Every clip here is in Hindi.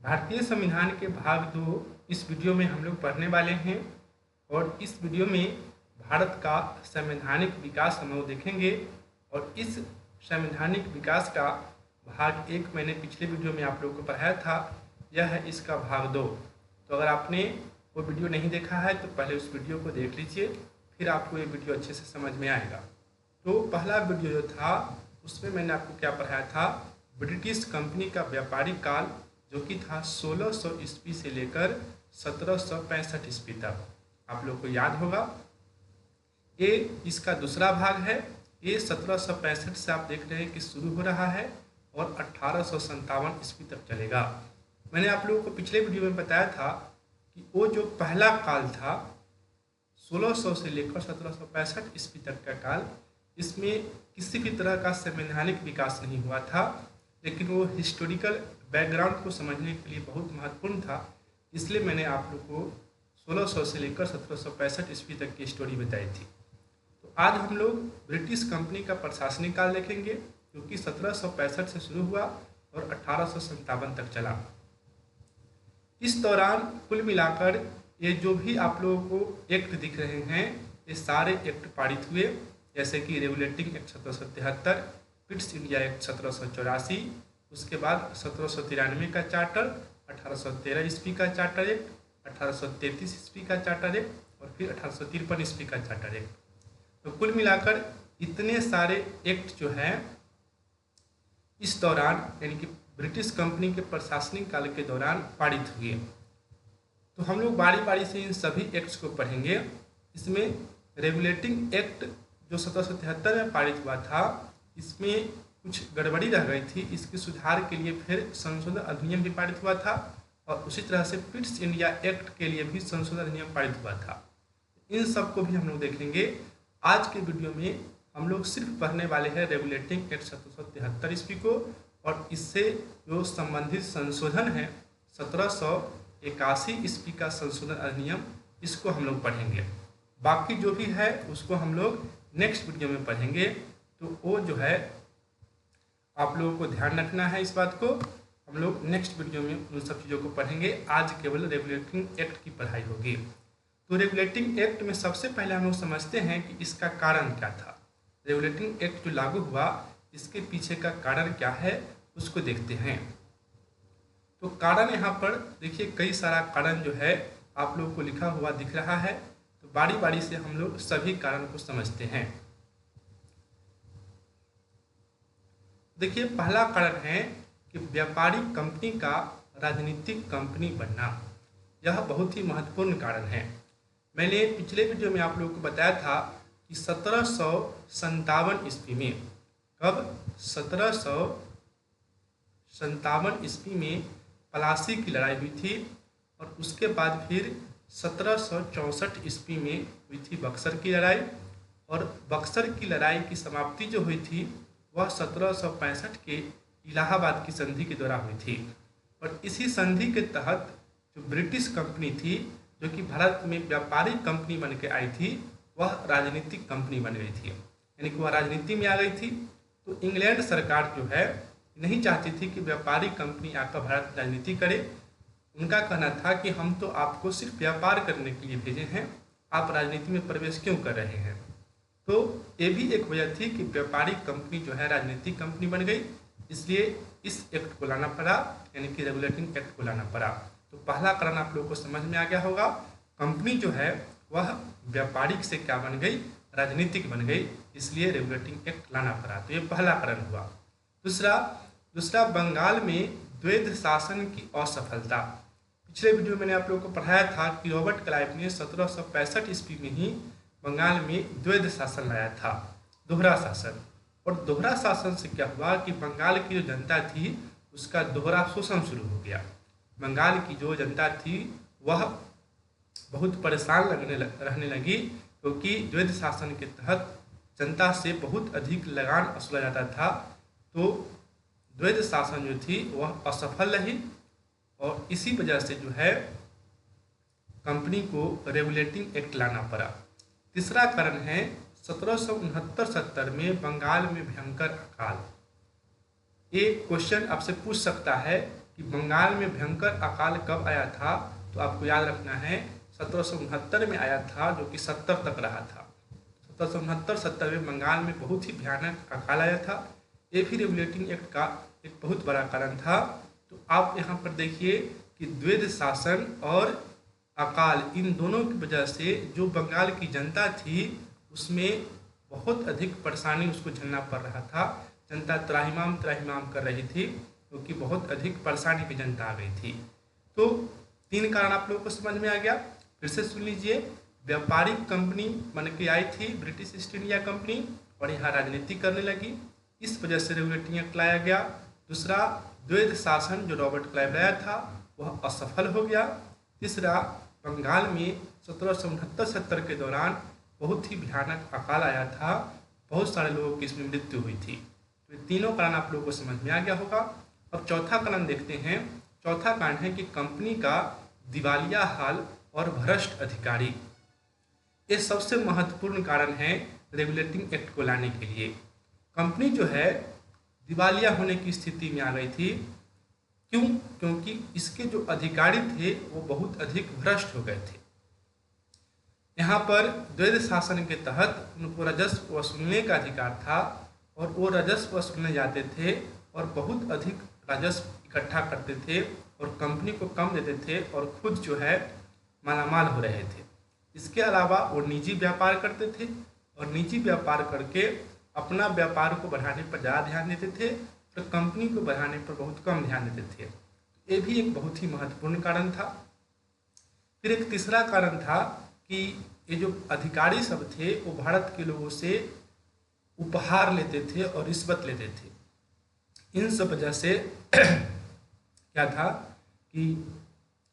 भारतीय संविधान के भाग 2 इस वीडियो में हम लोग पढ़ने वाले हैं और इस वीडियो में भारत का संवैधानिक विकास हम लोग देखेंगे। और इस संवैधानिक विकास का भाग 1 मैंने पिछले वीडियो में आप लोगों को पढ़ाया था, यह है इसका भाग 2। तो अगर आपने वो वीडियो नहीं देखा है तो पहले उस वीडियो को देख लीजिए, फिर आपको ये वीडियो अच्छे से समझ में आएगा। तो पहला वीडियो जो था उसमें मैंने आपको क्या पढ़ाया था, ब्रिटिश कंपनी का व्यापारिक काल जो कि था 1600 ईस्वी से लेकर 1765 ईस्वी तक। आप लोग को याद होगा ये इसका दूसरा भाग है। ये 1765 से आप देख रहे हैं कि शुरू हो रहा है और 1857 ईस्वी तक चलेगा। मैंने आप लोगों को पिछले वीडियो में बताया था कि वो जो पहला काल था 1600 से लेकर 1765 ईस्वी तक का काल, इसमें किसी भी तरह का संवैधानिक विकास नहीं हुआ था, लेकिन वो हिस्टोरिकल बैकग्राउंड को समझने के लिए बहुत महत्वपूर्ण था। इसलिए मैंने आप लोग को 1600 से लेकर 1765 ईस्वी तक की स्टोरी बताई थी। तो आज हम लोग ब्रिटिश कंपनी का प्रशासनिक काल देखेंगे जो कि 1765 से शुरू हुआ और 1857 तक चला। इस दौरान कुल मिलाकर ये जो भी आप लोगों को एक्ट दिख रहे हैं ये सारे एक्ट पारित हुए, जैसे कि regulating act 1773, Pitt's India act 1784, उसके बाद 1793 का चार्टर, 1813 ईस्वी का चार्टर एक्ट, 1833 ईस्वी का चार्टर एक्ट और फिर 1853 ईस्वी का चार्टर एक्ट। तो कुल मिलाकर इतने सारे एक्ट जो हैं इस दौरान यानी कि ब्रिटिश कंपनी के प्रशासनिक काल के दौरान पारित हुए। तो हम लोग बारी बारी से इन सभी एक्ट्स को पढ़ेंगे। इसमें रेगुलेटिंग एक्ट जो 1773 में पारित हुआ था, इसमें कुछ गड़बड़ी रह गई थी, इसके सुधार के लिए फिर संशोधन अधिनियम भी पारित हुआ था और उसी तरह से पिट्स इंडिया एक्ट के लिए भी संशोधन अधिनियम पारित हुआ था। इन सब को भी हम लोग देखेंगे। आज के वीडियो में हम लोग सिर्फ पढ़ने वाले हैं रेगुलेटिंग एक्ट 1773 ईस्वी को और इससे जो संबंधित संशोधन है 1781 ईस्वी का संशोधन अधिनियम, इसको हम लोग पढ़ेंगे। बाकी जो भी है उसको हम लोग नेक्स्ट वीडियो में पढ़ेंगे। तो वो जो है आप लोगों को ध्यान रखना है, इस बात को हम लोग नेक्स्ट वीडियो में उन सब चीज़ों को पढ़ेंगे। आज केवल रेगुलेटिंग एक्ट की पढ़ाई होगी। तो रेगुलेटिंग एक्ट में सबसे पहले हम लोग समझते हैं कि इसका कारण क्या था। रेगुलेटिंग एक्ट जो लागू हुआ इसके पीछे का कारण क्या है उसको देखते हैं। तो कारण यहाँ पर देखिए कई सारा कारण जो है आप लोगों को लिखा हुआ दिख रहा है। तो बारी बारी से हम लोग सभी कारण को समझते हैं। देखिए पहला कारण है कि व्यापारिक कंपनी का राजनीतिक कंपनी बनना। यह बहुत ही महत्वपूर्ण कारण है। मैंने पिछले वीडियो में आप लोगों को बताया था कि 1757 ईस्वी में, कब 1757 ईस्वी में प्लासी की लड़ाई हुई थी और उसके बाद फिर 1764 ईस्वी में हुई थी बक्सर की लड़ाई। और बक्सर की लड़ाई की समाप्ति जो हुई थी वह 1765 के इलाहाबाद की संधि के द्वारा हुई थी। और इसी संधि के तहत जो ब्रिटिश कंपनी थी जो कि भारत में व्यापारिक कंपनी बन के आई थी, वह राजनीतिक कंपनी बन गई थी, यानी कि वह राजनीति में आ गई थी। तो इंग्लैंड सरकार जो है नहीं चाहती थी कि व्यापारिक कंपनी आकर भारत में राजनीति करे। उनका कहना था कि हम तो आपको सिर्फ व्यापार करने के लिए भेजे हैं, आप राजनीति में प्रवेश क्यों कर रहे हैं। तो ये भी एक वजह थी कि व्यापारिक कंपनी जो है राजनीतिक कंपनी बन गई, इसलिए इस एक्ट को लाना पड़ा, यानी कि रेगुलेटिंग एक्ट को लाना पड़ा। तो पहला कारण आप लोगों को समझ में आ गया होगा, कंपनी जो है वह व्यापारिक से क्या बन गई, राजनीतिक बन गई, इसलिए रेगुलेटिंग एक्ट लाना पड़ा। तो ये पहला कारण हुआ। दूसरा बंगाल में द्वैध शासन की असफलता। पिछले वीडियो में मैंने आप लोगों को पढ़ाया था कि रॉबर्ट क्लाइव ने 1765 ईस्वी में ही बंगाल में द्वैध शासन लाया था, दोहरा शासन। और दोहरा शासन से क्या हुआ कि बंगाल की जो जनता थी उसका दोहरा शोषण शुरू हो गया। बंगाल की जो जनता थी वह बहुत परेशान रहने लगी, क्योंकि द्वैध शासन के तहत जनता से बहुत अधिक लगान वसूला जाता था। तो द्वैध शासन जो थी वह असफल रही और इसी वजह से जो है कंपनी को रेगुलेटिंग एक्ट लाना पड़ा। तीसरा कारण है 1769-70 में बंगाल में भयंकर अकाल। एक क्वेश्चन आपसे पूछ सकता है कि बंगाल में भयंकर अकाल कब आया था, तो आपको याद रखना है 1769 में आया था, जो कि 70 तक रहा था। 1769-70 में बंगाल में बहुत ही भयानक अकाल आया था। ये भी रेगुलेटिंग एक्ट का एक बहुत बड़ा कारण था। तो आप यहाँ पर देखिए कि द्वैध शासन और अकाल, इन दोनों की वजह से जो बंगाल की जनता थी उसमें बहुत अधिक परेशानी उसको झेलना पड़ रहा था। जनता त्राहिमाम त्राहिमाम कर रही थी, क्योंकि बहुत अधिक परेशानी की जनता आ गई थी। तो 3 कारण आप लोगों को समझ में आ गया। फिर से सुन लीजिए, व्यापारिक कंपनी बन के आई थी ब्रिटिश ईस्ट इंडिया कंपनी, और यहाँ राजनीति करने लगी, इस वजह से रेगुलेटिंग एक्ट लाया गया। दूसरा, द्वैध शासन जो रॉबर्ट क्लाइव लाया था वह असफल हो गया। तीसरा, बंगाल में 1769-70 के दौरान बहुत ही भयानक अकाल आया था, बहुत सारे लोगों की इसमें मृत्यु हुई थी। तो ये तीनों कारण आप लोगों को समझ में आ गया होगा। अब चौथा कारण देखते हैं। चौथा कारण है कि कंपनी का दिवालिया हाल और भ्रष्ट अधिकारी। ये सबसे महत्वपूर्ण कारण है रेगुलेटिंग एक्ट को लाने के लिए। कंपनी जो है दिवालिया होने की स्थिति में आ गई थी। क्यों? क्योंकि इसके जो अधिकारी थे वो बहुत अधिक भ्रष्ट हो गए थे। यहाँ पर द्वैध शासन के तहत उनको राजस्व वसूलने का अधिकार था, और वो राजस्व वसूलने जाते थे और बहुत अधिक राजस्व इकट्ठा करते थे और कंपनी को कम देते थे और खुद जो है मालामाल हो रहे थे। इसके अलावा वो निजी व्यापार करते थे, और निजी व्यापार करके अपना व्यापार को बढ़ाने पर ज़्यादा ध्यान देते थे और कंपनी को बढ़ाने पर बहुत कम ध्यान देते थे। ये भी एक बहुत ही महत्वपूर्ण कारण था। फिर एक तीसरा कारण था कि ये जो अधिकारी सब थे वो भारत के लोगों से उपहार लेते थे और रिश्वत लेते थे। इन सब वजह से क्या था कि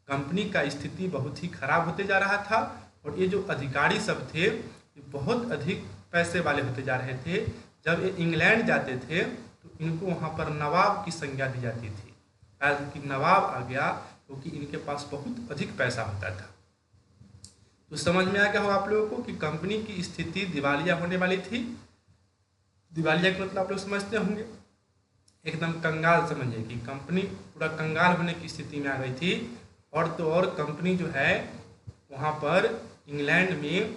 कंपनी का स्थिति बहुत ही खराब होते जा रहा था, और ये जो अधिकारी सब थे ये बहुत अधिक पैसे वाले होते जा रहे थे। जब ये इंग्लैंड जाते थे तो इनको वहाँ पर नवाब की संज्ञा दी जाती थी, कि नवाब आ गया, क्योंकि इनके पास बहुत अधिक पैसा होता था। तो समझ में आ गया होगा आप लोगों को कि कंपनी की स्थिति दिवालिया होने वाली थी। दिवालिया का मतलब आप लोग समझते होंगे, एकदम कंगाल समझिए कि कंपनी पूरा कंगाल होने की स्थिति में आ गई थी। और तो और कंपनी जो है वहाँ पर इंग्लैंड में,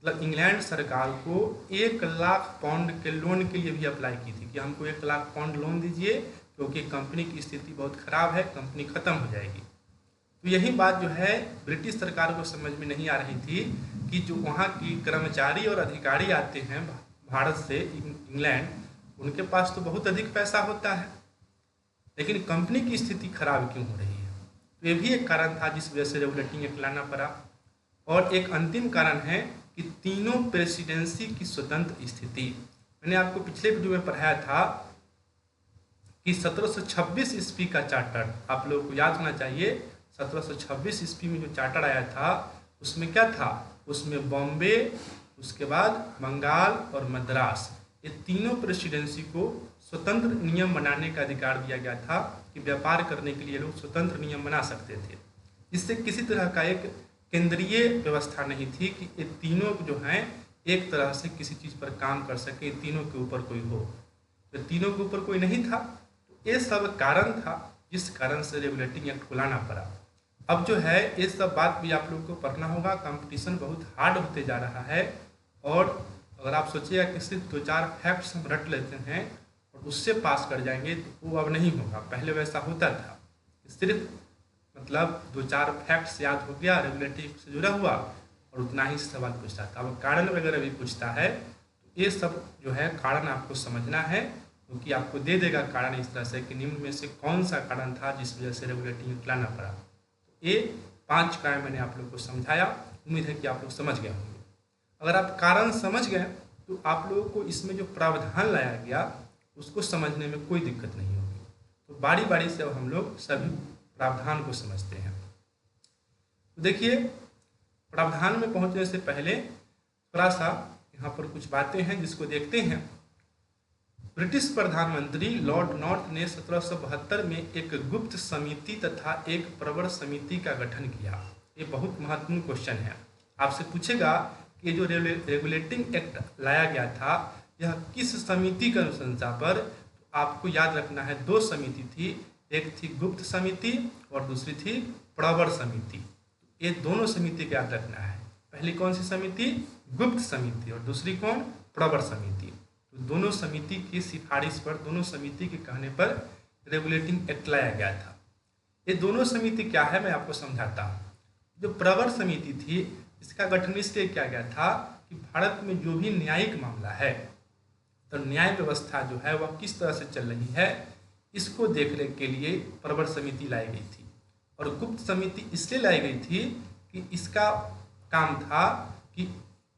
मतलब इंग्लैंड सरकार को 1 लाख पाउंड के लोन के लिए भी अप्लाई की थी कि हमको 1 लाख पाउंड लोन दीजिए, क्योंकि कंपनी की स्थिति बहुत ख़राब है, कंपनी ख़त्म हो जाएगी। तो यही बात जो है ब्रिटिश सरकार को समझ में नहीं आ रही थी कि जो वहाँ की कर्मचारी और अधिकारी आते हैं भारत से इंग्लैंड, उनके पास तो बहुत अधिक पैसा होता है, लेकिन कंपनी की स्थिति खराब क्यों हो रही है। तो ये भी एक कारण था जिस वजह से रेगुलेटिंग एक्ट लाना पड़ा। और एक अंतिम कारण है कि तीनों प्रेसिडेंसी की स्वतंत्र स्थिति। मैंने आपको पिछले वीडियो में पढ़ाया था कि 1726 ईस्वी का चार्टर आप लोगों को याद होना चाहिए। 1726 ईस्वी में जो चार्टर आया था उसमें क्या था, उसमें बॉम्बे, उसके बाद बंगाल और मद्रास, ये तीनों प्रेसिडेंसी को स्वतंत्र नियम बनाने का अधिकार दिया गया था कि व्यापार करने के लिए लोग स्वतंत्र नियम बना सकते थे। इससे किसी तरह का एक केंद्रीय व्यवस्था नहीं थी कि ये तीनों जो हैं एक तरह से किसी चीज़ पर काम कर सके, तीनों के ऊपर कोई हो। तो तीनों के ऊपर कोई नहीं था। तो ये सब कारण था जिस कारण से रेगुलेटिंग एक्ट को लाना पड़ा। अब जो है ये सब बात भी आप लोगों को पढ़ना होगा। कंपटीशन बहुत हार्ड होते जा रहा है, और अगर आप सोचिएगा कि सिर्फ 2-4 फैक्ट्स हम रट लेते हैं और उससे पास कर जाएंगे तो वो अब नहीं होगा। पहले वैसा होता था, सिर्फ मतलब 2-4 फैक्ट्स याद हो गया, रेगुलेटिंग से जुड़ा हुआ, और उतना ही सवाल पूछता था। अब कारण वगैरह भी पूछता है, तो ये सब जो है कारण आपको समझना है, क्योंकि आपको दे देगा कारण इस तरह से कि निम्न में से कौन सा कारण था जिस वजह से रेगुलेटिंग एक्ट लाना पड़ा। तो ये 5 कारण मैंने आप लोग को समझाया, उम्मीद है कि आप लोग समझ गए होंगे। अगर आप कारण समझ गए तो आप लोगों को इसमें जो प्रावधान लाया गया उसको समझने में कोई दिक्कत नहीं होगी। तो बारी बारी से अब हम लोग सभी प्रावधान को समझते हैं। तो देखिए, प्रावधान में पहुंचने से पहले थोड़ा सा यहाँ पर कुछ बातें हैं जिसको देखते हैं। ब्रिटिश प्रधानमंत्री लॉर्ड नॉर्थ ने 1772 में एक गुप्त समिति तथा एक प्रवर समिति का गठन किया। ये बहुत महत्वपूर्ण क्वेश्चन है, आपसे पूछेगा कि जो रेगुलेटिंग एक्ट लाया गया था यह किस समिति की अनुशंसा पर। तो आपको याद रखना है 2 समिति थी, एक थी गुप्त समिति और दूसरी थी प्रवर समिति। ये दोनों समिति का याद रखना है। पहली कौन सी समिति? गुप्त समिति, और दूसरी कौन? प्रवर समिति। तो दोनों समिति की सिफारिश पर, दोनों समिति के कहने पर रेगुलेटिंग एक्ट लाया गया था। ये दोनों समिति क्या है मैं आपको समझाता हूँ। जो प्रवर समिति थी इसका गठन इसलिए किया गया था कि भारत में जो भी न्यायिक मामला है, तो न्याय व्यवस्था जो है वह किस तरह से चल रही है, इसको देखने के लिए प्रवर समिति लाई गई थी। और गुप्त समिति इसलिए लाई गई थी कि इसका काम था कि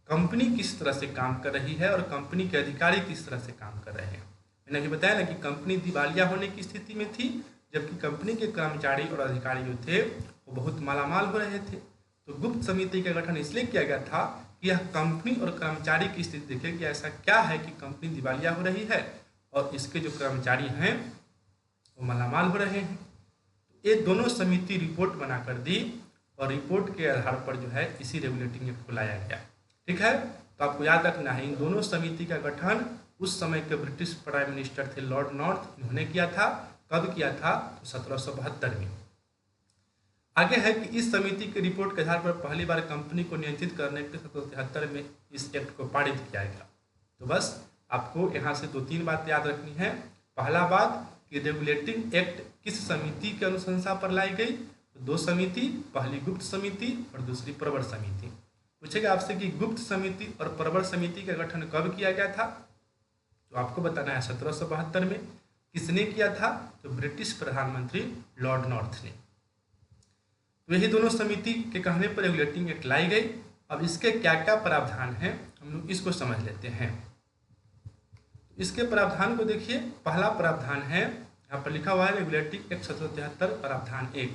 कंपनी किस तरह से काम कर रही है और कंपनी के अधिकारी किस तरह से काम कर रहे हैं। मैंने अभी बताया ना कि कंपनी दिवालिया होने की स्थिति में थी, जबकि कंपनी के कर्मचारी और अधिकारी जो थे वो बहुत मालामाल हो रहे थे। तो गुप्त समिति का गठन इसलिए किया गया था कि यह कंपनी और कर्मचारी की स्थिति देखे कि ऐसा क्या है कि कंपनी दिवालिया हो रही है और इसके जो कर्मचारी हैं वो मालामाल हो रहे हैं। ये दोनों समिति रिपोर्ट बनाकर दी और रिपोर्ट के आधार पर जो है इसी रेगुलेटिंग एक्ट को लाया गया। ठीक है, तो आपको याद रखना है इन दोनों समिति का गठन उस समय के ब्रिटिश प्राइम मिनिस्टर थे लॉर्ड नॉर्थ, इन्होंने किया था। कब किया था? तो 1772 में। आगे है कि इस समिति की रिपोर्ट के आधार पर पहली बार कंपनी को नियंत्रित करने के 1773 में इस एक्ट को पारित किया गया। तो बस आपको यहाँ से 2-3 बात याद रखनी है। पहला बात कि रेगुलेटिंग एक्ट किस समिति के अनुशंसा पर लाई गई? तो 2 समिति, पहली गुप्त समिति और दूसरी प्रवर समिति। पूछेगा आपसे कि गुप्त समिति और प्रवर समिति का गठन कब किया गया था? तो आपको बताना है 1772 में। किसने किया था? तो ब्रिटिश प्रधानमंत्री लॉर्ड नॉर्थ ने। तो यही दोनों समिति के कहने पर रेगुलेटिंग एक्ट लाई गई। अब इसके क्या क्या प्रावधान हैं हम लोग इसको समझ लेते हैं। इसके प्रावधान को देखिए। पहला प्रावधान है, यहाँ पर लिखा हुआ है रेगुलेटिंग एक्ट 1773 प्रावधान 1।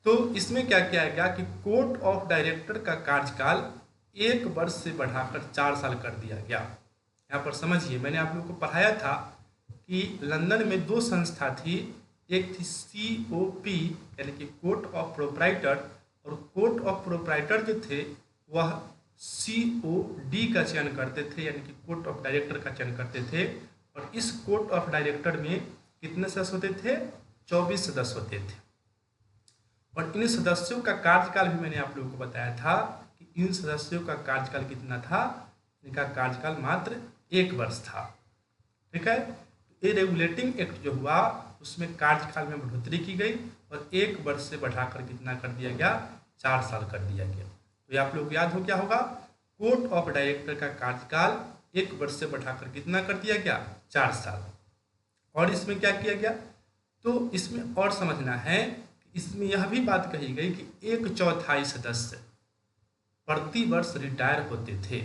तो इसमें क्या किया गया कि कोर्ट ऑफ डायरेक्टर का कार्यकाल 1 वर्ष से बढ़ाकर 4 साल कर दिया गया। यहाँ पर समझिए, मैंने आप लोगों को पढ़ाया था कि लंदन में 2 संस्था थी, एक थी COP यानी कि कोर्ट ऑफ प्रोप्राइटर, और कोर्ट ऑफ प्रोप्राइटर जो थे वह COD का चयन करते थे यानी कि कोर्ट ऑफ डायरेक्टर का चयन करते थे। और इस कोर्ट ऑफ डायरेक्टर में कितने सदस्य होते थे? 24 सदस्य होते थे। और इन सदस्यों का कार्यकाल भी मैंने आप लोगों को बताया था कि इन सदस्यों का कार्यकाल कितना था? इनका कार्यकाल मात्र 1 वर्ष था। ठीक है, ये रेगुलेटिंग एक्ट जो हुआ उसमें कार्यकाल में बढ़ोतरी की गई और 1 वर्ष से बढ़ाकर कितना कर दिया गया? 4 साल कर दिया गया। तो ये आप लोग याद हो क्या होगा? कोर्ट ऑफ डायरेक्टर का कार्यकाल 1 वर्ष से बढ़ाकर कितना कर दिया गया? 4 साल। और इसमें क्या किया गया? तो इसमें और समझना है, इसमें यह भी बात कही गई कि 1/4 सदस्य प्रति वर्ष रिटायर होते थे।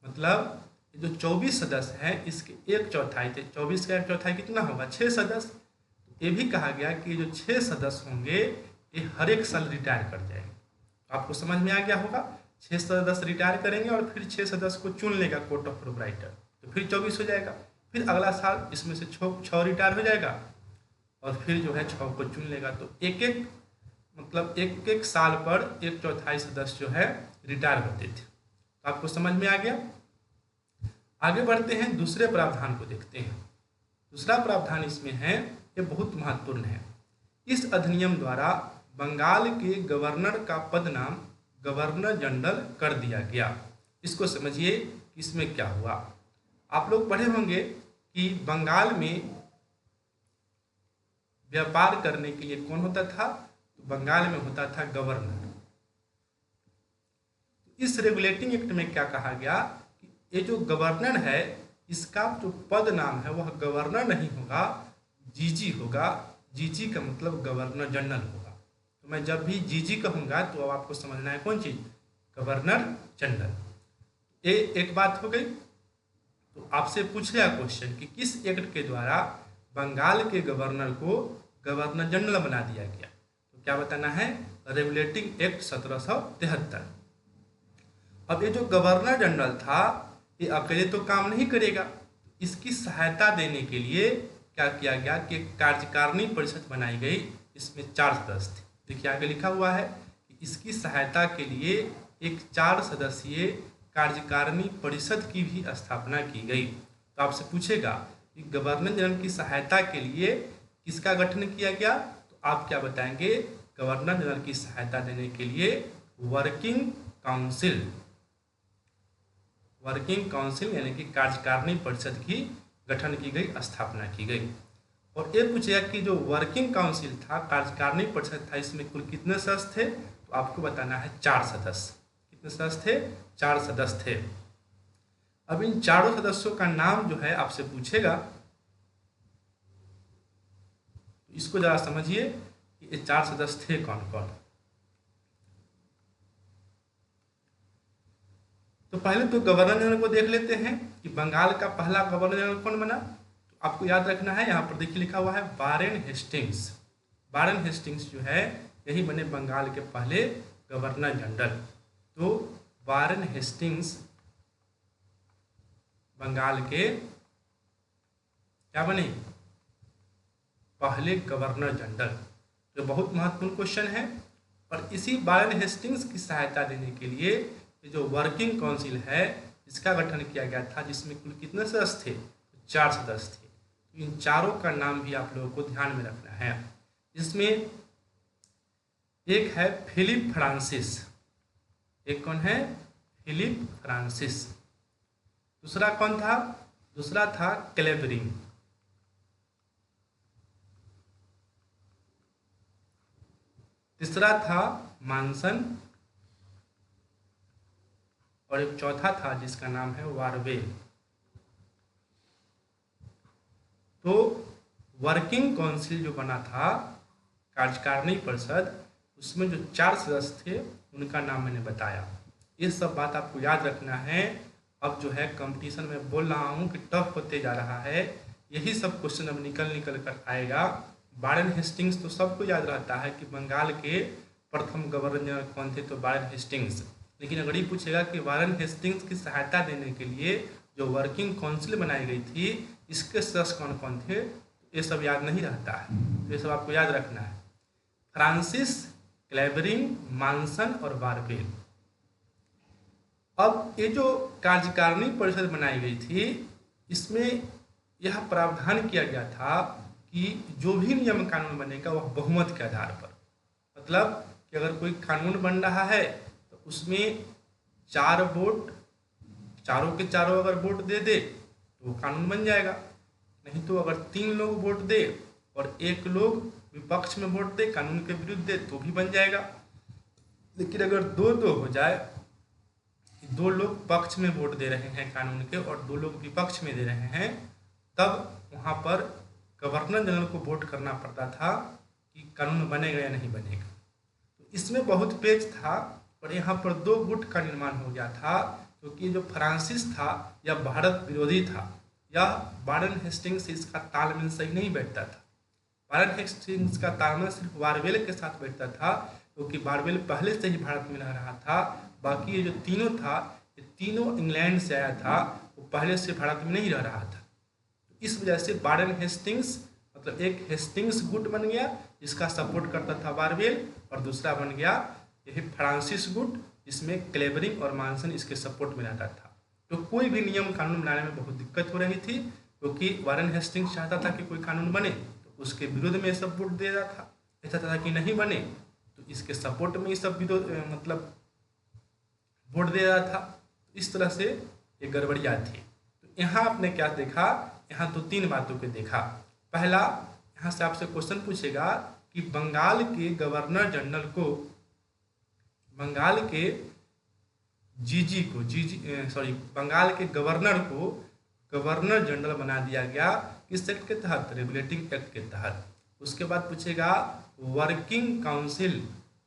मतलब जो 24 सदस्य हैं इसके 1/4 थे। 24 का 1/4 कितना होगा? 6 सदस्य। ये भी कहा गया कि जो 6 सदस्य होंगे ये हर एक साल रिटायर कर जाएंगे। तो आपको समझ में आ गया होगा, 6 सदस्य रिटायर करेंगे और फिर 6 सदस्य को चुन लेगा कोर्ट ऑफ प्रोप्राइटर, तो फिर 24 हो जाएगा। फिर अगला साल इसमें से 6 रिटायर हो जाएगा और फिर जो है 6 को चुन लेगा। तो एक साल पर 1/4 सदस्य जो है रिटायर होते थे। तो आपको समझ में आ गया। आगे बढ़ते हैं, दूसरे प्रावधान को देखते हैं। दूसरा प्रावधान इसमें है, ये बहुत महत्वपूर्ण है। इस अधिनियम द्वारा बंगाल के गवर्नर का पद नाम गवर्नर जनरल कर दिया गया। इसको समझिए कि इसमें क्या हुआ। आप लोग पढ़े होंगे कि बंगाल में व्यापार करने के लिए कौन होता था? तो बंगाल में होता था गवर्नर। इस रेगुलेटिंग एक्ट में क्या कहा गया कि ये जो गवर्नर है इसका जो पद नाम है वह गवर्नर नहीं होगा, जीजी होगा। जीजी का मतलब गवर्नर जनरल होगा। तो मैं जब भी जीजी कहूँगा तो अब आपको समझना है कौन चीज़? Governor general. ये एक बात हो गई। तो आपसे पूछेगा क्वेश्चन कि किस एक्ट के द्वारा बंगाल के गवर्नर को गवर्नर जनरल बना दिया गया? तो क्या बताना है? Regulating act 1773। अब ये जो गवर्नर जनरल था ये अकेले तो काम नहीं करेगा, इसकी सहायता देने के लिए क्या किया गया कि कार्यकारिणी परिषद बनाई गई। इसमें 4 सदस्य थे। देखिए आगे लिखा हुआ है कि इसकी सहायता के लिए एक 4 सदस्यीय कार्यकारिणी परिषद की भी स्थापना की गई। तो आपसे पूछेगा कि गवर्नर जनरल की सहायता के लिए किसका गठन किया गया? तो आप क्या बताएंगे? गवर्नर जनरल की सहायता देने के लिए वर्किंग काउंसिल, वर्किंग काउंसिल यानी कि कार्यकारिणी परिषद की गठन की गई, स्थापना की गई। और ये पूछेगा कि जो वर्किंग काउंसिल था, कार्यकारिणी परिषद था, इसमें कुल कितने सदस्य थे? तो आपको बताना है 4 सदस्य। कितने सदस्य थे? 4 सदस्य थे। अब इन चारों सदस्यों का नाम जो है आपसे पूछेगा, इसको जरा समझिए कि ये 4 सदस्य थे कौन कौन। तो पहले तो गवर्नर जनरल को देख लेते हैं कि बंगाल का पहला गवर्नर जनरल कौन बना। तो आपको याद रखना है, यहाँ पर देखिए लिखा हुआ है वारेन हेस्टिंग्स। वारेन हेस्टिंग्स जो है यही बने बंगाल के पहले गवर्नर जनरल। तो वारेन हेस्टिंग्स बंगाल के क्या बने? पहले गवर्नर जनरल। जो बहुत महत्वपूर्ण क्वेश्चन है। और इसी वारेन हेस्टिंग्स की सहायता देने के लिए ये जो वर्किंग काउंसिल है इसका गठन किया गया था, जिसमें कुल कितने सदस्य थे? 4 सदस्य थे। तो इन चारों का नाम भी आप लोगों को ध्यान में रखना है। इसमें एक है फिलिप फ्रांसिस। एक कौन है? Philip Francis. दूसरा कौन था? दूसरा था क्लेवरिंग। तीसरा था मानसन। और एक चौथा था जिसका नाम है वारवेल। तो वर्किंग काउंसिल जो बना था, कार्यकारिणी परिषद, उसमें जो 4 सदस्य थे उनका नाम मैंने बताया। ये सब बात आपको याद रखना है। अब जो है कंपटीशन में बोल रहा हूँ कि टफ होते जा रहा है, यही सब क्वेश्चन अब निकल कर आएगा। वारेन हेस्टिंग्स तो सबको याद रहता है कि बंगाल के प्रथम गवर्नर जनरल कौन थे, तो वारेन हेस्टिंग्स। लेकिन अगर ये पूछेगा कि वारेन हेस्टिंग्स की सहायता देने के लिए जो वर्किंग काउंसिल बनाई गई थी, इसके सदस्य कौन कौन थे, ये सब याद नहीं रहता है। तो ये सब आपको याद रखना है। फ्रांसिस, क्लेवरिंग, मानसन और वारवेल। अब ये जो कार्यकारिणी परिषद बनाई गई थी, इसमें यह प्रावधान किया गया था कि जो भी नियम कानून बनेगा वह बहुमत के आधार पर, मतलब कि अगर कोई कानून बन रहा है तो उसमें 4 वोट, चारों के चारों अगर वोट दे दे तो कानून बन जाएगा। नहीं तो अगर 3 लोग वोट दे और 1 लोग विपक्ष में वोट दे, कानून के विरुद्ध दे, तो भी बन जाएगा। लेकिन अगर 2-2 हो जाए, 2 लोग पक्ष में वोट दे रहे हैं कानून के और 2 लोग विपक्ष में दे रहे हैं, तब वहाँ पर गवर्नर जनरल को वोट करना पड़ता था कि कानून बनेगा या नहीं बनेगा। तो इसमें बहुत पेच था और यहाँ पर 2 गुट का निर्माण हो गया था, क्योंकि जो फ्रांसिस था यह भारत विरोधी था। यह वारेन हेस्टिंग्स से इसका तालमेल सही नहीं बैठता था। वारेन हेस्टिंग्स का तालमेल सिर्फ वारवेल के साथ बैठता था, क्योंकि वारवेल पहले से ही भारत में रह रहा था। बाकी ये जो तीनों था, ये तीनों इंग्लैंड से आया था, वो पहले से भारत में नहीं रह रहा था। तो इस वजह से वारेन हेस्टिंग्स मतलब एक हेस्टिंग्स गुट बन गया जिसका सपोर्ट करता था वारवेल, और दूसरा बन गया यही फ्रांसिस गुट जिसमें क्लेवरिंग और मानसन इसके सपोर्ट में रहता था। तो कोई भी नियम कानून बनाने में बहुत दिक्कत हो रही थी, क्योंकि वारेन हेस्टिंग्स चाहता था कि कोई कानून बने तो उसके विरोध में सब वोट दे रहा था, ऐसा था कि नहीं बने तो इसके सपोर्ट में ये सब विरोध मतलब वोट दे रहा था। इस तरह से ये गड़बड़ियाँ थी। तो यहाँ आपने क्या देखा? यहाँ तो 3 बातों को देखा। पहला, यहाँ से आपसे क्वेश्चन पूछेगा कि बंगाल के गवर्नर जनरल को, बंगाल के बंगाल के गवर्नर को गवर्नर जनरल बना दिया गया किस एक्ट के तहत? रेगुलेटिंग एक्ट के तहत। उसके बाद पूछेगा वर्किंग काउंसिल,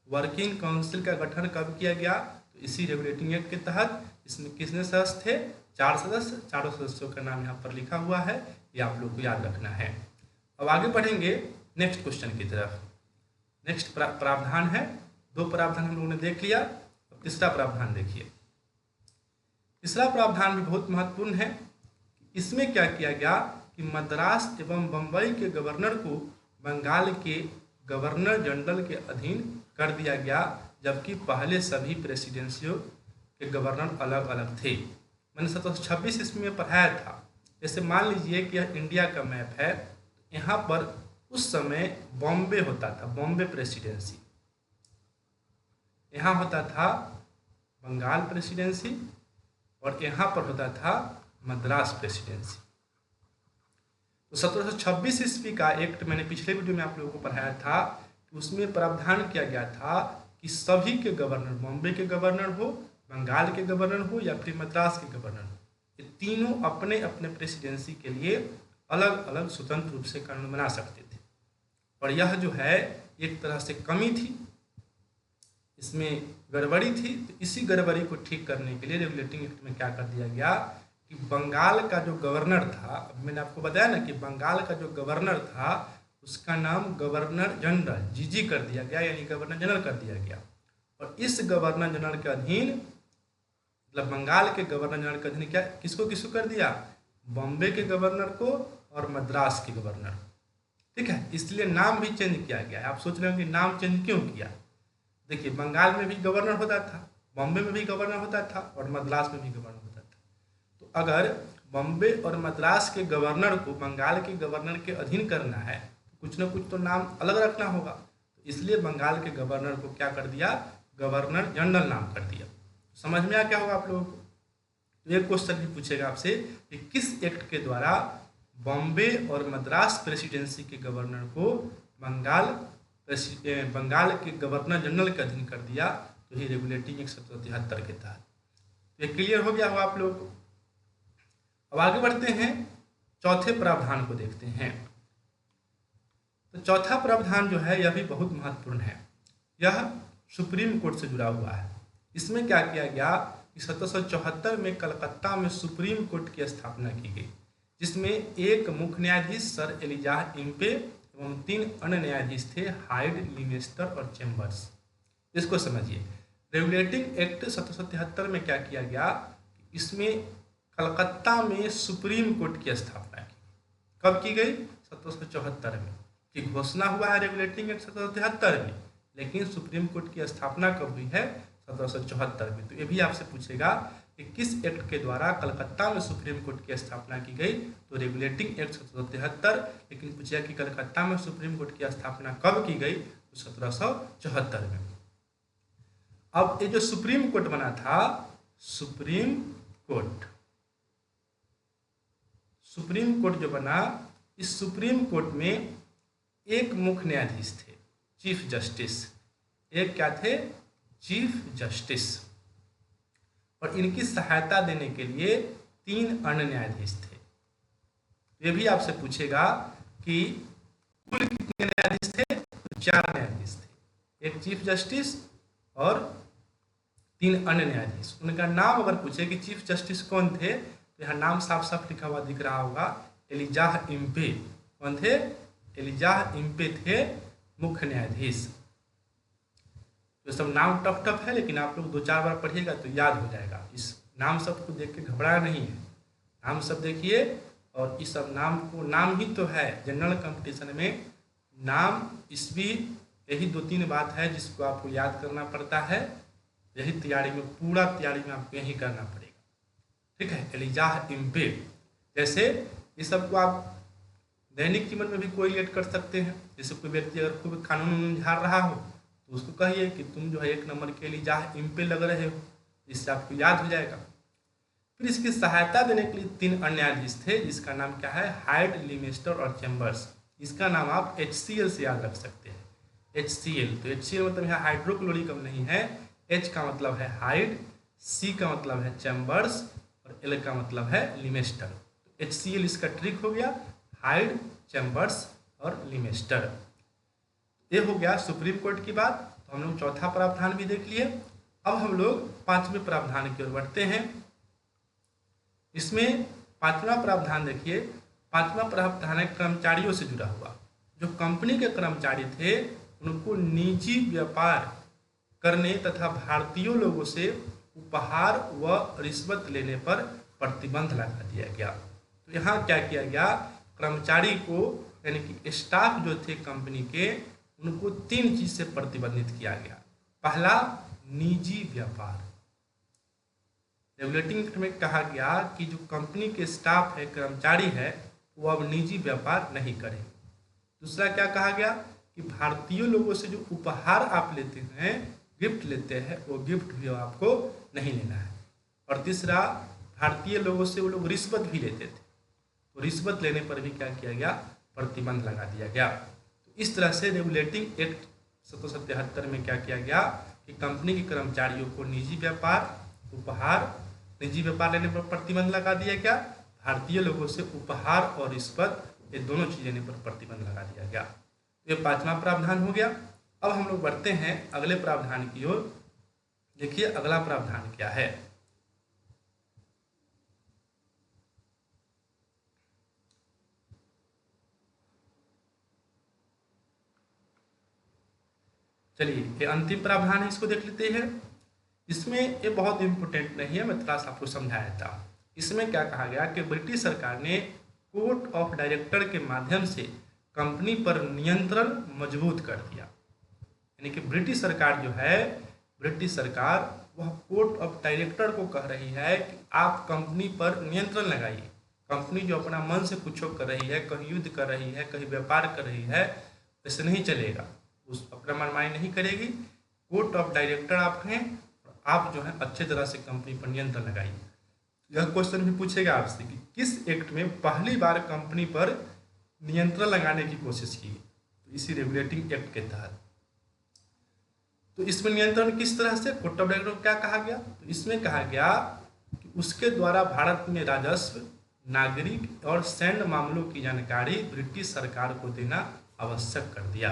वर्किंग काउंसिल का गठन कब किया गया? तो इसी रेगुलेटिंग एक्ट के तहत। इसमें कितने सदस्य थे? 4 सदस्य। चारों सदस्यों का नाम यहाँ पर लिखा हुआ है, ये आप लोग को याद रखना है। अब आगे बढ़ेंगे नेक्स्ट क्वेश्चन की तरफ। नेक्स्ट प्रावधान है, 2 प्रावधान हम लोगों ने देख लिया। अब तीसरा प्रावधान देखिए। तीसरा प्रावधान भी बहुत महत्वपूर्ण है। इसमें क्या किया गया कि मद्रास एवं बम्बई के गवर्नर को बंगाल के गवर्नर जनरल के अधीन कर दिया गया, जबकि पहले सभी प्रेसिडेंसियों के गवर्नर अलग अलग थे। मैंने 1726 ईस्वी में पढ़ाया था। जैसे मान लीजिए कि यह इंडिया का मैप है, यहाँ पर उस समय बॉम्बे होता था, बॉम्बे प्रेसिडेंसी। यहाँ होता था बंगाल प्रेसिडेंसी और यहाँ पर होता था मद्रास प्रेसिडेंसी। तो 1726 ईस्वी का एक्ट मैंने पिछले वीडियो में आप लोगों को पढ़ाया था कि उसमें प्रावधान किया गया था कि सभी के गवर्नर, बॉम्बे के गवर्नर हो, बंगाल के गवर्नर हो या फिर मद्रास के गवर्नर हो, ये तीनों अपने अपने प्रेसिडेंसी के लिए अलग अलग स्वतंत्र रूप से कानून बना सकते थे। और यह जो है एक तरह से कमी थी, इसमें गड़बड़ी थी। तो इसी गड़बड़ी को ठीक करने के लिए रेगुलेटिंग एक्ट में क्या कर दिया गया कि बंगाल का जो गवर्नर था, अब मैंने आपको बताया ना कि बंगाल का जो गवर्नर था उसका नाम गवर्नर जनरल जीजी कर दिया गया, यानी गवर्नर जनरल कर दिया गया। और इस गवर्नर जनरल के अधीन, मतलब बंगाल के गवर्नर जनरल के अधीन क्या किसको किसको कर दिया, बॉम्बे के गवर्नर को और मद्रास के गवर्नर, ठीक है। इसलिए नाम भी चेंज किया गया है। आप सोच रहे हो कि नाम चेंज क्यों किया? देखिए, बंगाल में भी गवर्नर होता था, बॉम्बे में भी गवर्नर होता था और मद्रास में भी गवर्नर होता था। तो अगर बॉम्बे और मद्रास के गवर्नर को बंगाल के गवर्नर के अधीन करना है तो कुछ ना कुछ तो नाम अलग रखना होगा। तो इसलिए बंगाल के गवर्नर को क्या कर दिया, गवर्नर जनरल नाम कर दिया। समझ में आ क्या होगा आप लोगों को? तो एक क्वेश्चन भी पूछेगा आपसे कि किस एक्ट के द्वारा बॉम्बे और मद्रास प्रेसिडेंसी के गवर्नर को बंगाल के गवर्नर जनरल के अधीन कर दिया? तो ये रेगुलेटिंग एक्ट 1773 के तहत। तो ये क्लियर हो गया हो आप लोगों को। अब आगे बढ़ते हैं, चौथे प्रावधान को देखते हैं। तो चौथा प्रावधान जो है यह भी बहुत महत्वपूर्ण है। यह सुप्रीम कोर्ट से जुड़ा हुआ है। इसमें क्या किया गया कि 1774 में कलकत्ता में सुप्रीम कोर्ट की स्थापना की गई, जिसमें एक मुख्य न्यायाधीश सर एलिजाह इम्पे एवं 3 अन्य न्यायाधीश थे, हाइड, लिमेस्टर और चैम्बर्स। इसको समझिए। रेगुलेटिंग एक्ट 1773 में क्या किया गया, इसमें कलकत्ता में सुप्रीम कोर्ट की स्थापना की। कब की गई? 1774 में की घोषणा हुआ है रेगुलेटिंग एक्ट 1773 में, लेकिन सुप्रीम कोर्ट की स्थापना कब हुई है? 1774 में। तो ये भी आपसे पूछेगा कि किस एक्ट के द्वारा कलकत्ता में सुप्रीम कोर्ट की स्थापना की गई? तो रेगुलेटिंग एक्ट 1773। लेकिन पूछेगा कि कलकत्ता में सुप्रीम कोर्ट की स्थापना कब की गई? तो 1774 में। अब ये जो सुप्रीम कोर्ट बना था, सुप्रीम कोर्ट जो बना, इस सुप्रीम कोर्ट में एक मुख्य न्यायाधीश थे, चीफ जस्टिस। एक क्या थे? Chief justice. और इनकी सहायता देने के लिए 3 अन्य न्यायाधीश थे। ये भी आपसे पूछेगा कि कुल कितने न्यायाधीश थे? तो 4 न्यायाधीश थे, एक चीफ जस्टिस और 3 अन्य न्यायाधीश। उनका नाम अगर पूछे कि चीफ जस्टिस कौन थे, तो यहाँ नाम साफ साफ लिखा हुआ दिख रहा होगा, एलिजाह इम्पे। कौन थे? एलिजाह इम्पे थे मुख्य न्यायाधीश। तो सब नाम टफ है, लेकिन आप लोग 2-4 बार पढ़िएगा तो याद हो जाएगा। इस नाम शब्द को देख के घबराना नहीं है। नाम शब्द देखिए, और इस सब नाम को, नाम ही तो है जनरल कंपटीशन में नाम, ईस्वी, यही 2-3 बात है जिसको आपको याद करना पड़ता है। यही तैयारी में, पूरा तैयारी में आपको यही करना पड़ेगा, ठीक है। एलिजाह इम्पे, जैसे ये सबको आप दैनिक जीवन में भी कोरिलेट कर सकते हैं। जैसे कोई व्यक्ति अगर खूब कानून झाड़ रहा हो तो उसको कहिए कि तुम जो है 1 नंबर के एलिजाह इम्पे लग रहे हो, इससे आपको याद हो जाएगा। फिर इसकी सहायता देने के लिए 3 अन्य न्यायाधीश थे, जिसका नाम क्या है? हाइड, लिमेस्टर और चैम्बर्स। इसका नाम आप HCL से याद रख सकते हैं, HCL। तो HCL मतलब यहाँ हाइड्रोक्लोरिक नहीं है। H का मतलब है हाइड, C का मतलब है चैम्बर्स और L का मतलब है लिमेस्टर। तो HCL इसका ट्रिक हो गया, हाइड, चैम्बर्स और लिमेस्टर। ये हो गया सुप्रीम कोर्ट की बात। तो हम लोग चौथा प्रावधान भी देख लिए। अब हम लोग 5वें प्रावधान की ओर बढ़ते हैं। इसमें 5वां प्रावधान देखिए। 5वां प्रावधान है कर्मचारियों से जुड़ा हुआ। जो कंपनी के कर्मचारी थे उनको निजी व्यापार करने तथा भारतीय लोगों से उपहार व रिश्वत लेने पर प्रतिबंध लगा दिया गया। तो यहाँ क्या किया गया? कर्मचारी को, यानी कि स्टाफ जो थे कंपनी के, उनको 3 चीज से प्रतिबंधित किया गया। पहला, निजी व्यापार। रेगुलेटिंग एक्ट में कहा गया कि जो कंपनी के स्टाफ है, कर्मचारी है, वो अब निजी व्यापार नहीं करें। दूसरा क्या कहा गया कि भारतीय लोगों से जो उपहार आप लेते हैं, गिफ्ट लेते हैं, वो गिफ्ट भी आपको नहीं लेना है। और तीसरा, भारतीय लोगों से वो लोग रिश्वत भी लेते थे, तो रिश्वत लेने पर भी क्या किया गया, प्रतिबंध लगा दिया गया। तो इस तरह से रेगुलेटिंग एक्ट 1773 में क्या किया गया कि कंपनी के कर्मचारियों को निजी व्यापार लेने पर प्रतिबंध लगा दिया गया, भारतीय लोगों से उपहार और रिश्वत ये दोनों चीज लेने पर प्रतिबंध लगा दिया गया। तो ये 5वां प्रावधान हो गया। अब हम लोग बढ़ते हैं अगले प्रावधान की ओर। देखिए अगला प्रावधान क्या है। चलिए ये अंतिम प्रावधान है, इसको देख लेते हैं। इसमें ये बहुत इंपॉर्टेंट नहीं है, मैं थोड़ा सा आपको समझा देता हूँ। इसमें क्या कहा गया कि ब्रिटिश सरकार ने कोर्ट ऑफ डायरेक्टर के माध्यम से कंपनी पर नियंत्रण मजबूत कर दिया। यानी कि ब्रिटिश सरकार जो है, ब्रिटिश सरकार वह कोर्ट ऑफ डायरेक्टर को कह रही है कि आप कंपनी पर नियंत्रण लगाइए। कंपनी जो अपना मन से कुछ कर रही है, कहीं युद्ध कर रही है, कहीं व्यापार कर रही है, ऐसे नहीं चलेगा, उस अपना मनमानी नहीं करेगी। कोर्ट ऑफ डायरेक्टर आप हैं, आप जो है अच्छे तरह से कंपनी पर नियंत्रण लगाइए। यह क्वेश्चन भी पूछेगा आपसे कि किस एक्ट में पहली बार कंपनी पर नियंत्रण लगाने की कोशिश की, तो इसी रेगुलेटिंग एक्ट के तहत। तो इसमें नियंत्रण किस तरह से, कोर्ट ऑफ डायरेक्टर को क्या कहा गया, तो इसमें कहा गया कि उसके द्वारा भारत में राजस्व, नागरिक और सैन्य मामलों की जानकारी ब्रिटिश सरकार को देना आवश्यक कर दिया।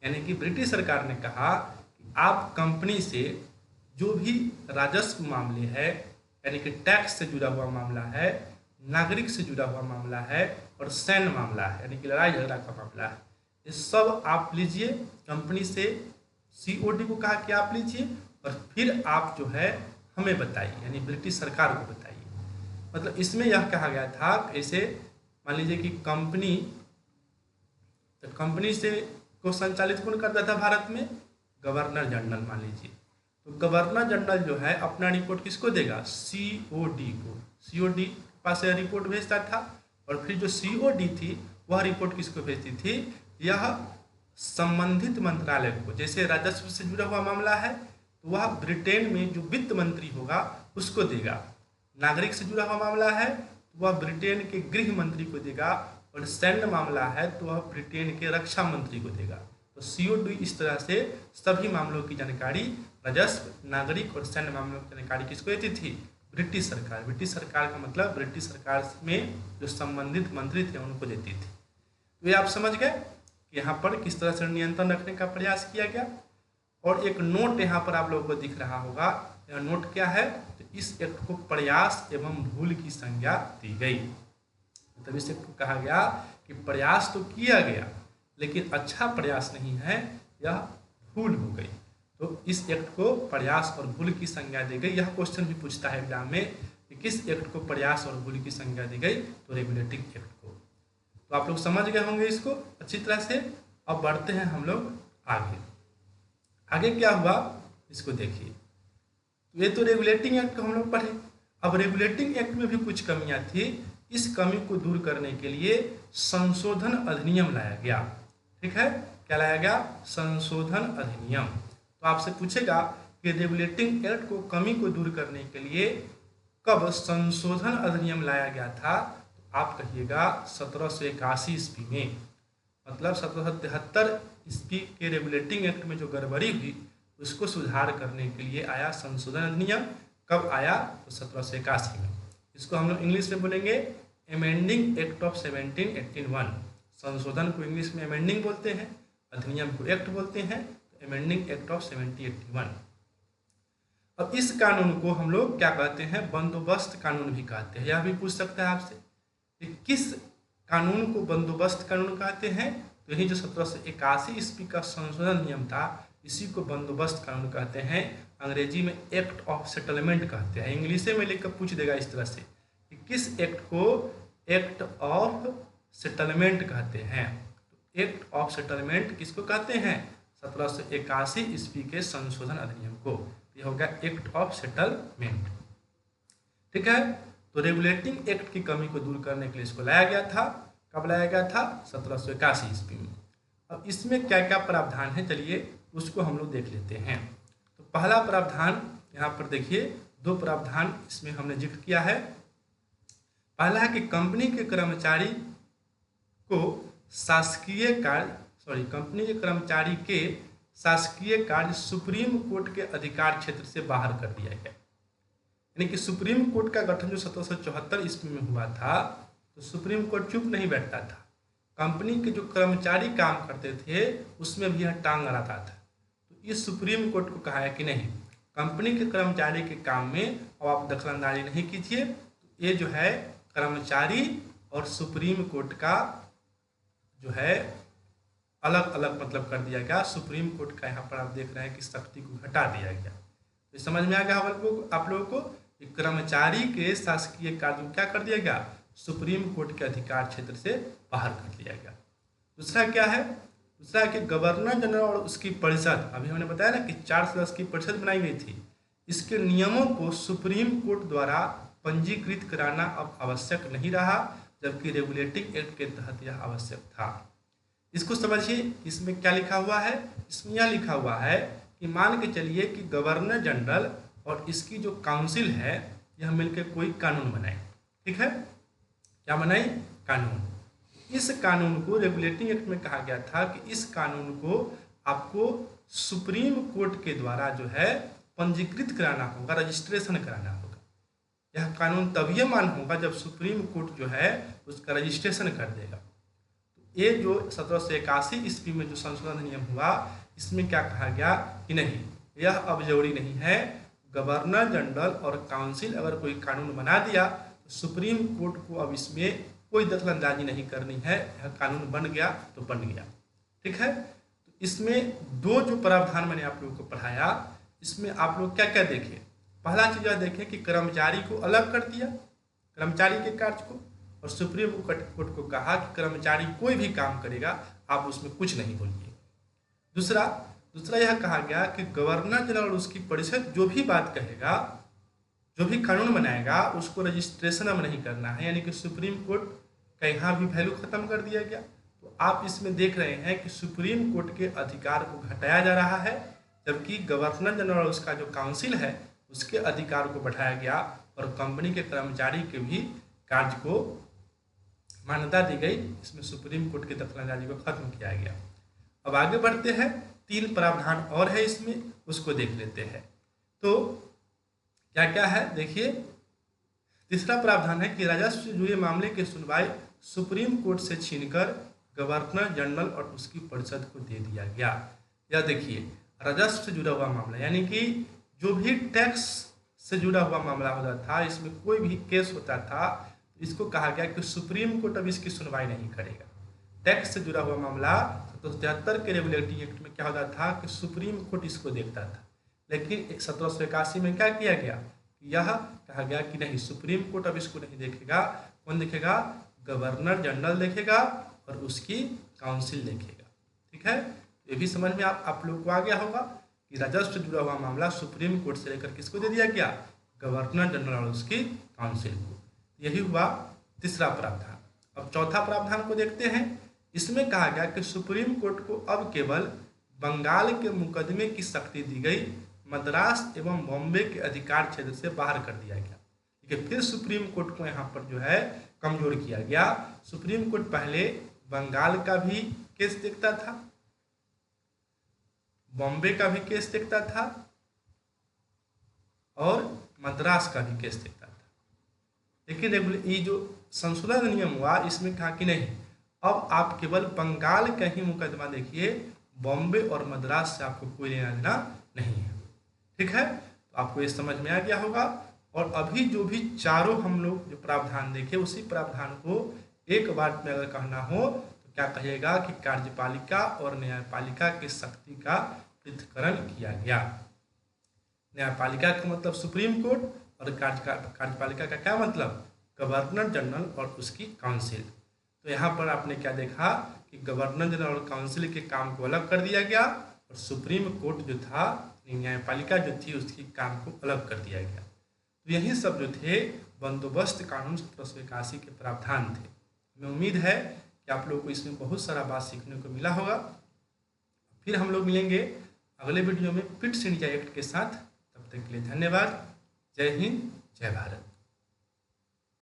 यानी कि ब्रिटिश सरकार ने कहा कि आप कंपनी से जो भी राजस्व मामले है, यानी कि टैक्स से जुड़ा हुआ मामला है, नागरिक से जुड़ा हुआ मामला है और सैन्य मामला है, यानी कि लड़ाई झगड़ा का मामला है, ये सब आप लीजिए कंपनी से। COD को कहा कि आप लीजिए और फिर आप जो है हमें बताइए, यानी ब्रिटिश सरकार को बताइए। मतलब इसमें यह कहा गया था, ऐसे मान लीजिए कि कंपनी से को संचालित कौन करता था भारत में, गवर्नर जनरल मान लीजिए। तो गवर्नर जनरल जो है अपना रिपोर्ट किसको देगा, COD को। COD पास रिपोर्ट भेजता था और फिर जो COD थी वह रिपोर्ट किसको भेजती थी, यह संबंधित मंत्रालय को। जैसे राजस्व से जुड़ा हुआ मामला है तो वह ब्रिटेन में जो वित्त मंत्री होगा उसको देगा, नागरिक से जुड़ा हुआ मामला है तो वह ब्रिटेन के गृह मंत्री को देगा, और सैन्य मामला है तो वह ब्रिटेन के रक्षा मंत्री को देगा। तो COD इस तरह से सभी मामलों की जानकारी, राजस्व, नागरिक और सैन्य मामलों की जानकारी किसको देती थी, ब्रिटिश सरकार। ब्रिटिश सरकार का मतलब ब्रिटिश सरकार में जो संबंधित मंत्री थे उनको देती थी। तो ये आप समझ गए कि यहाँ पर किस तरह से नियंत्रण रखने का प्रयास किया गया। और एक नोट यहाँ पर आप लोगों को दिख रहा होगा, यह नोट क्या है, तो इस एक्ट को प्रयास एवं भूल की संज्ञा दी गई। मतलब इस एक्ट को कहा गया कि प्रयास तो किया गया लेकिन अच्छा प्रयास नहीं है, यह भूल हो गई। तो इस एक्ट को प्रयास और भूल की संज्ञा दी गई। यह क्वेश्चन भी पूछता है एग्जाम में कि किस एक्ट को प्रयास और भूल की संज्ञा दी गई, तो रेगुलेटिंग एक्ट को। तो आप लोग समझ गए होंगे इसको अच्छी तरह से। अब बढ़ते हैं हम लोग आगे। आगे क्या हुआ इसको देखिए। ये तो रेगुलेटिंग एक्ट को हम लोग पढ़े। अब रेगुलेटिंग एक्ट में भी कुछ कमियां थी, इस कमी को दूर करने के लिए संशोधन अधिनियम लाया गया। ठीक है, क्या लाया गया, संशोधन अधिनियम। तो आपसे पूछेगा कि रेगुलेटिंग एक्ट को कमी को दूर करने के लिए कब संशोधन अधिनियम लाया गया था, तो आप कहिएगा 1781 ईस्वी में। मतलब 1773 ईस्वी के रेगुलेटिंग एक्ट में जो गड़बड़ी हुई उसको सुधार करने के लिए आया संशोधन अधिनियम। कब आया, तो 1781 में। इसको हम लोग इंग्लिश में बोलेंगे अमेंडिंग एक्ट ऑफ 1781। संशोधन को इंग्लिश में अमेंडिंग बोलते हैं, अधिनियम को एक्ट बोलते हैं, तो अमेंडिंग एक्ट ऑफ 1781। अब इस कानून को हम लोग क्या कहते हैं, बंदोबस्त कानून भी कहते हैं। यह भी पूछ सकता है आपसे कि किस कानून को बंदोबस्त कानून कहते हैं, तो यही जो 1781 ईस्वी का संशोधन नियम था इसी को बंदोबस्त कानून कहते हैं। अंग्रेजी में एक्ट ऑफ सेटलमेंट कहते हैं। इंग्लिश में लेकर पूछ देगा इस तरह से कि किस एक्ट को एक्ट ऑफ सेटलमेंट कहते हैं। तो एक्ट ऑफ सेटलमेंट किसको कहते हैं, 1781 ईस्वी के संशोधन अधिनियम को। यह हो गया एक्ट ऑफ सेटलमेंट। ठीक है, तो रेगुलेटिंग एक्ट की कमी को दूर करने के लिए इसको लाया गया था। कब लाया गया था? 1781 ईस्वी में। अब इसमें क्या क्या प्रावधान है, चलिए उसको हम लोग देख लेते हैं। तो पहला प्रावधान यहाँ पर देखिए, दो प्रावधान इसमें हमने जिक्र किया है। पहला है कि कंपनी के कर्मचारी को शासकीय कार्य कंपनी के कर्मचारी के शासकीय कार्य सुप्रीम कोर्ट के अधिकार क्षेत्र से बाहर कर दिया गया। यानी कि सुप्रीम कोर्ट का गठन जो 1774 ईस्वी में हुआ था, तो सुप्रीम कोर्ट चुप नहीं बैठता था। कंपनी के जो कर्मचारी काम करते थे उसमें भी यह टांग अड़ाता था। तो इस सुप्रीम कोर्ट को कहा है कि नहीं, कंपनी के कर्मचारी के काम में अब आप दखलंदाजी नहीं कीजिए। तो ये जो है कर्मचारी और सुप्रीम कोर्ट का जो है अलग अलग मतलब कर दिया गया। सुप्रीम कोर्ट का यहाँ पर आप देख रहे हैं कि शक्ति को घटा दिया गया। तो समझ में आ गया आप लोगों को कि कर्मचारी के शासकीय कार्य को क्या कर दिया गया? सुप्रीम कोर्ट के अधिकार क्षेत्र से बाहर कर दिया गया। दूसरा क्या है? दूसरा कि गवर्नर जनरल और उसकी परिषद, अभी हमने बताया ना कि 4 सदस्य की परिषद बनाई गई थी, इसके नियमों को सुप्रीम कोर्ट द्वारा पंजीकृत कराना अब आवश्यक नहीं रहा, जबकि रेगुलेटिंग एक्ट के तहत यह आवश्यक था। इसको समझिए, इसमें क्या लिखा हुआ है? इसमें यह लिखा हुआ है कि मान के चलिए कि गवर्नर जनरल और इसकी जो काउंसिल है यह मिलकर कोई कानून बनाए, ठीक है? क्या बनाई? कानून। इस कानून को रेगुलेटिंग एक्ट में कहा गया था कि इस कानून को आपको सुप्रीम कोर्ट के द्वारा जो है पंजीकृत कराना होगा, रजिस्ट्रेशन कराना होगा। यह कानून तभी मान्य होगा जब सुप्रीम कोर्ट जो है उसका रजिस्ट्रेशन कर देगा। तो ये जो 1781 ईस्वी में जो संशोधन नियम हुआ, इसमें क्या कहा गया कि नहीं, यह अब जरूरी नहीं है। गवर्नर जनरल और काउंसिल अगर कोई कानून बना दिया तो सुप्रीम कोर्ट को अब इसमें कोई दखलंदाजी नहीं करनी है। यह कानून बन गया तो बन गया, ठीक है? तो इसमें दो जो प्रावधान मैंने आप लोगों को पढ़ाया, इसमें आप लोग क्या क्या देखें? पहला चीज यह देखें कि कर्मचारी को अलग कर दिया, कर्मचारी के कार्य को, और सुप्रीम कोर्ट को कहा कि कर्मचारी कोई भी काम करेगा आप उसमें कुछ नहीं बोलिए। दूसरा यह कहा गया कि गवर्नर जनरल उसकी परिषद जो भी बात कहेगा, जो भी कानून बनाएगा, उसको रजिस्ट्रेशन अब नहीं करना है। यानी कि सुप्रीम कोर्ट का यहाँ भी वैल्यू खत्म कर दिया गया। तो आप इसमें देख रहे हैं कि सुप्रीम कोर्ट के अधिकार को घटाया जा रहा है, जबकि गवर्नर जनरल उसका जो काउंसिल है उसके अधिकार को बढ़ाया गया और कंपनी के कर्मचारी के भी कार्य को मान्यता दी गई। इसमें सुप्रीम कोर्ट की दखलंदाजी को खत्म किया गया। अब आगे बढ़ते हैं, 3 प्रावधान और है इसमें, उसको देख लेते हैं। तो क्या क्या है देखिए। तीसरा प्रावधान है कि राजस्व से जुड़े मामले की सुनवाई सुप्रीम कोर्ट से छीनकर गवर्नर जनरल और उसकी परिषद को दे दिया गया। या देखिए, राजस्व से जुड़ा हुआ मामला यानी कि जो भी टैक्स से जुड़ा हुआ मामला होता था, इसमें कोई भी केस होता था, इसको कहा गया कि सुप्रीम कोर्ट अब इसकी सुनवाई नहीं करेगा। टैक्स से जुड़ा हुआ मामला 1773 के रेगुलेटिंग एक्ट में क्या होता था कि सुप्रीम कोर्ट इसको देखता था, लेकिन 1781 में क्या किया गया? यह कहा गया कि नहीं, सुप्रीम कोर्ट अब इसको नहीं देखेगा। कौन देखेगा? गवर्नर जनरल देखेगा और उसकी काउंसिल देखेगा, ठीक है? ये भी समझ में आप लोग को आ गया होगा कि राजस्व से जुड़ा हुआ मामला सुप्रीम कोर्ट से लेकर किसको दे दिया गया? गवर्नर जनरल और उसकी काउंसिल को। यही हुआ तीसरा प्रावधान। अब चौथा प्रावधान को देखते हैं। इसमें कहा गया कि सुप्रीम कोर्ट को अब केवल बंगाल के मुकदमे की शक्ति दी गई, मद्रास एवं बॉम्बे के अधिकार क्षेत्र से बाहर कर दिया गया। ठीक है, फिर सुप्रीम कोर्ट को यहाँ पर जो है कमजोर किया गया। सुप्रीम कोर्ट पहले बंगाल का भी केस देखता था, बॉम्बे का भी केस देखता था और मद्रास का भी केस देखता था। लेकिन ये जो संशोधन नियम हुआ, इसमें कहा कि नहीं, अब आप केवल बंगाल का ही मुकदमा देखिए, बॉम्बे और मद्रास से आपको कोई लेना देना नहीं है। ठीक है, तो आपको ये समझ में आ गया होगा। और अभी जो भी चारों हम लोग जो प्रावधान देखे, उसी प्रावधान को एक बार में अगर कहना हो तो क्या कहिएगा कि कार्यपालिका और न्यायपालिका की शक्ति का पृथक्करण किया गया। न्यायपालिका का मतलब सुप्रीम कोर्ट और कार्यपालिका का क्या मतलब? गवर्नर जनरल और उसकी काउंसिल। तो यहाँ पर आपने क्या देखा कि गवर्नर जनरल और काउंसिल के काम को अलग कर दिया गया और सुप्रीम कोर्ट जो था, न्यायपालिका जो थी, उसकी काम को अलग कर दिया गया। तो यही सब जो थे बंदोबस्त कानून 1781 के प्रावधान थे। हमें उम्मीद है कि आप लोगों को इसमें बहुत सारा बात सीखने को मिला होगा। फिर हम लोग मिलेंगे अगले वीडियो में पिट्स इंडिया एक्ट के साथ। तब तक के लिए धन्यवाद। जय हिंद, जय भारत।